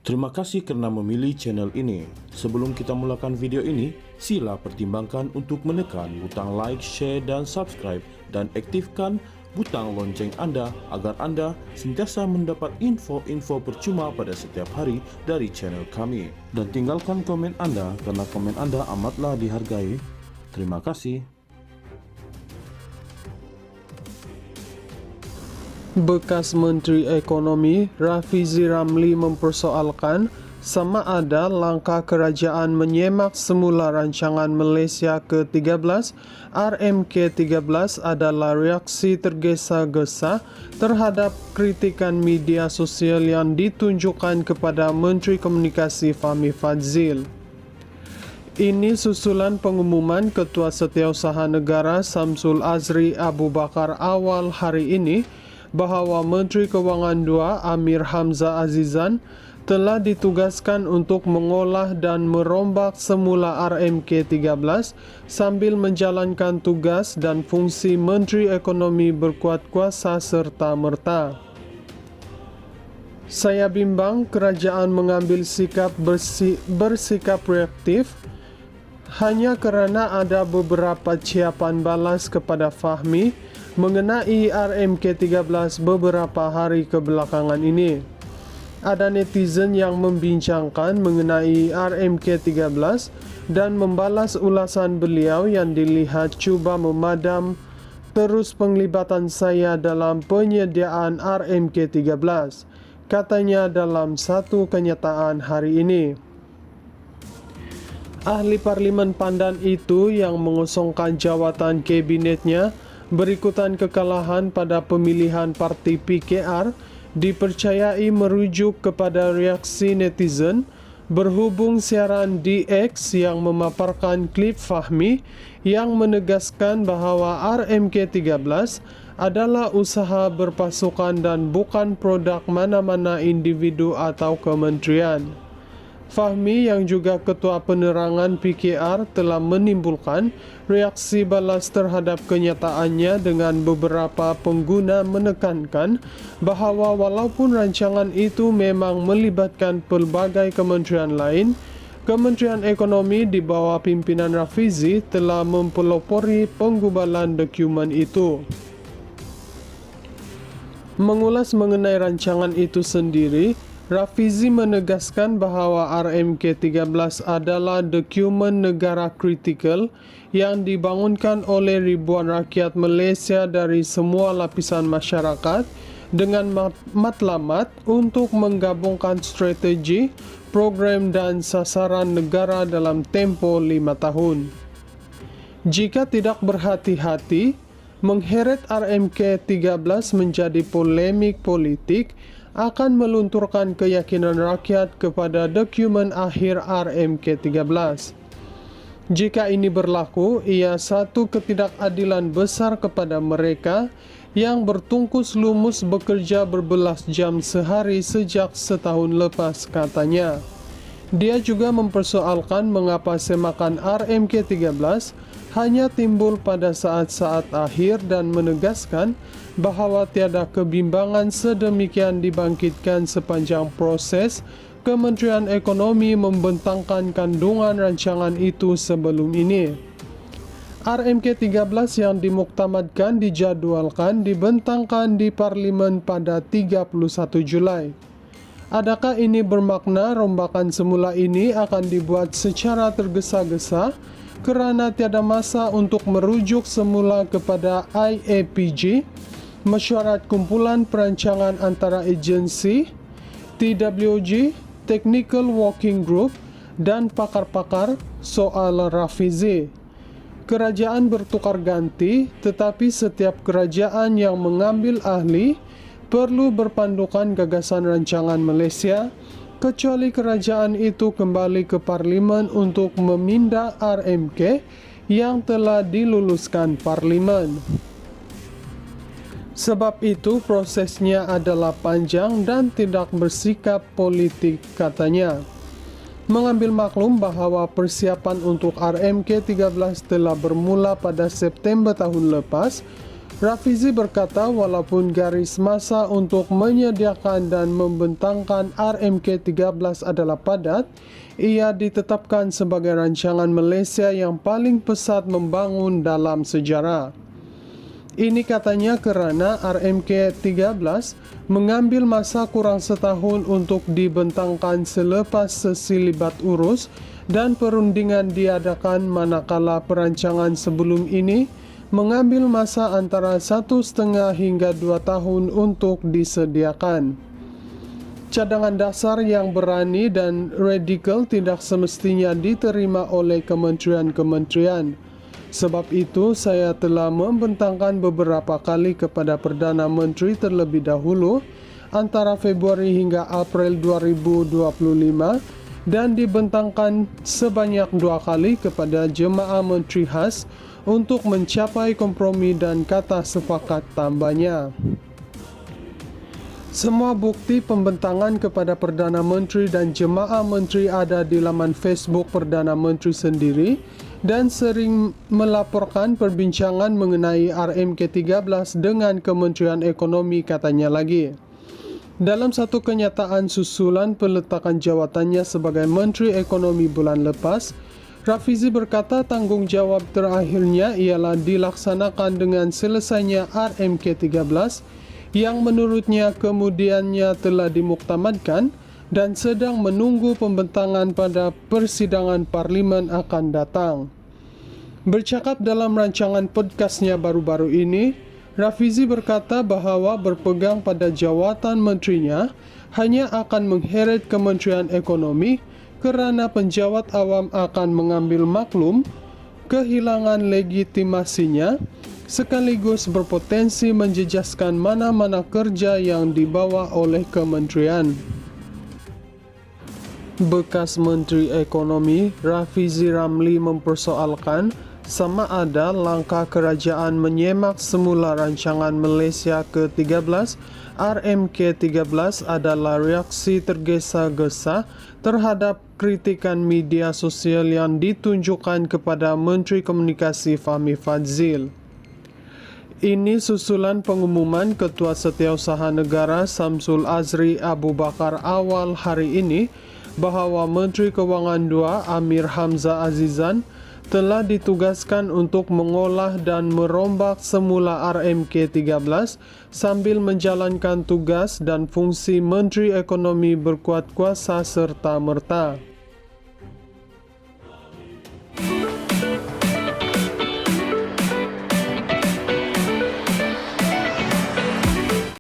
Terima kasih karena memilih channel ini. Sebelum kita mulakan video ini, sila pertimbangkan untuk menekan butang like, share, dan subscribe, dan aktifkan butang lonceng Anda agar Anda sentiasa mendapat info-info percuma pada setiap hari dari channel kami. Dan tinggalkan komen Anda karena komen Anda amatlah dihargai. Terima kasih. Bekas Menteri Ekonomi Rafizi Ramli mempersoalkan sama ada langkah kerajaan menyemak semula rancangan Malaysia ke-13 RMK-13 adalah reaksi tergesa-gesa terhadap kritikan media sosial yang ditunjukkan kepada Menteri Komunikasi Fahmi Fadzil. Ini susulan pengumuman Ketua Setiausaha Negara Samsul Azri Abu Bakar awal hari ini bahawa Menteri Kewangan II Amir Hamzah Azizan telah ditugaskan untuk mengolah dan merombak semula RMK-13 sambil menjalankan tugas dan fungsi Menteri Ekonomi berkuat kuasa serta-merta. Saya bimbang kerajaan mengambil sikap bersikap reaktif hanya kerana ada beberapa ciapan balas kepada Fahmi mengenai RMK-13 beberapa hari kebelakangan ini. Ada netizen yang membincangkan mengenai RMK-13 dan membalas ulasan beliau yang dilihat cuba memadam terus penglibatan saya dalam penyediaan RMK-13, katanya dalam satu kenyataan hari ini. Ahli Parlimen Pandan itu yang mengosongkan jawatan kabinetnya berikutan kekalahan pada pemilihan parti PKR dipercayai merujuk kepada reaksi netizen berhubung siaran DX yang memaparkan klip Fahmi yang menegaskan bahawa RMK-13 adalah usaha berpasukan dan bukan produk mana-mana individu atau kementerian. Fahmi yang juga Ketua Penerangan PKR telah menimbulkan reaksi balas terhadap kenyataannya dengan beberapa pengguna menekankan bahawa walaupun rancangan itu memang melibatkan pelbagai kementerian lain, Kementerian Ekonomi di bawah pimpinan Rafizi telah mempelopori penggubalan dokumen itu. Mengulas mengenai rancangan itu sendiri, Rafizi menegaskan bahawa RMK-13 adalah dokumen negara kritikal yang dibangunkan oleh ribuan rakyat Malaysia dari semua lapisan masyarakat dengan matlamat untuk menggabungkan strategi, program dan sasaran negara dalam tempoh 5 tahun. Jika tidak berhati-hati, mengheret RMK-13 menjadi polemik politik akan melunturkan keyakinan rakyat kepada dokumen akhir RMK-13. Jika ini berlaku, ia satu ketidakadilan besar kepada mereka yang bertungkus lumus bekerja berbelas jam sehari sejak setahun lepas, katanya. Dia juga mempersoalkan mengapa semakan RMK-13 hanya timbul pada saat-saat akhir dan menegaskan bahawa tiada kebimbangan sedemikian dibangkitkan sepanjang proses Kementerian Ekonomi membentangkan kandungan rancangan itu sebelum ini. RMK-13 yang dimuktamadkan dijadualkan dibentangkan di Parlimen pada 31 Julai. Adakah ini bermakna rombakan semula ini akan dibuat secara tergesa-gesa kerana tiada masa untuk merujuk semula kepada IAPG, Mesyuarat Kumpulan Perancangan Antara Agensi, TWG, Technical Working Group dan pakar-pakar soal Rafizi. Kerajaan bertukar ganti, tetapi setiap kerajaan yang mengambil ahli perlu berpandukan gagasan rancangan Malaysia, kecuali kerajaan itu kembali ke Parlimen untuk meminda RMK yang telah diluluskan Parlimen. Sebab itu prosesnya adalah panjang dan tidak bersikap politik, katanya. Mengambil maklum bahawa persiapan untuk RMK-13 telah bermula pada September tahun lepas, Rafizi berkata walaupun garis masa untuk menyediakan dan membentangkan RMK-13 adalah padat, ia ditetapkan sebagai rancangan Malaysia yang paling pesat membangun dalam sejarah. Ini katanya kerana RMK-13 mengambil masa kurang setahun untuk dibentangkan selepas sesilibat urus dan perundingan diadakan, manakala perancangan sebelum ini mengambil masa antara 1,5 hingga 2 tahun untuk disediakan. Cadangan dasar yang berani dan radikal tidak semestinya diterima oleh kementerian-kementerian. Sebab itu, saya telah membentangkan beberapa kali kepada Perdana Menteri terlebih dahulu antara Februari hingga April 2025 dan dibentangkan sebanyak 2 kali kepada Jemaah Menteri Khas untuk mencapai kompromi dan kata sepakat tambahnya. Semua bukti pembentangan kepada Perdana Menteri dan Jemaah Menteri ada di laman Facebook Perdana Menteri sendiri dan sering melaporkan perbincangan mengenai RMK-13 dengan Kementerian Ekonomi, katanya lagi. Dalam satu kenyataan susulan peletakan jawatannya sebagai Menteri Ekonomi bulan lepas, Rafizi berkata tanggungjawab terakhirnya ialah dilaksanakan dengan selesainya RMK-13 yang menurutnya kemudiannya telah dimuktamadkan dan sedang menunggu pembentangan pada persidangan parlimen akan datang. Bercakap dalam rancangan podcastnya baru-baru ini, Rafizi berkata bahawa berpegang pada jawatan menterinya hanya akan mengheret Kementerian Ekonomi kerana penjawat awam akan mengambil maklum kehilangan legitimasinya sekaligus berpotensi menjejaskan mana-mana kerja yang dibawa oleh kementerian. Bekas Menteri Ekonomi Rafizi Ramli mempersoalkan sama ada langkah kerajaan menyemak semula rancangan Malaysia ke-13 RMK-13 adalah reaksi tergesa-gesa terhadap kritikan media sosial yang ditunjukkan kepada Menteri Komunikasi Fahmi Fadzil. Ini susulan pengumuman Ketua Setiausaha Negara Samsul Azri Abu Bakar awal hari ini bahawa Menteri Kewangan II Amir Hamzah Azizan telah ditugaskan untuk mengolah dan merombak semula RMK-13 sambil menjalankan tugas dan fungsi Menteri Ekonomi berkuat kuasa serta-merta.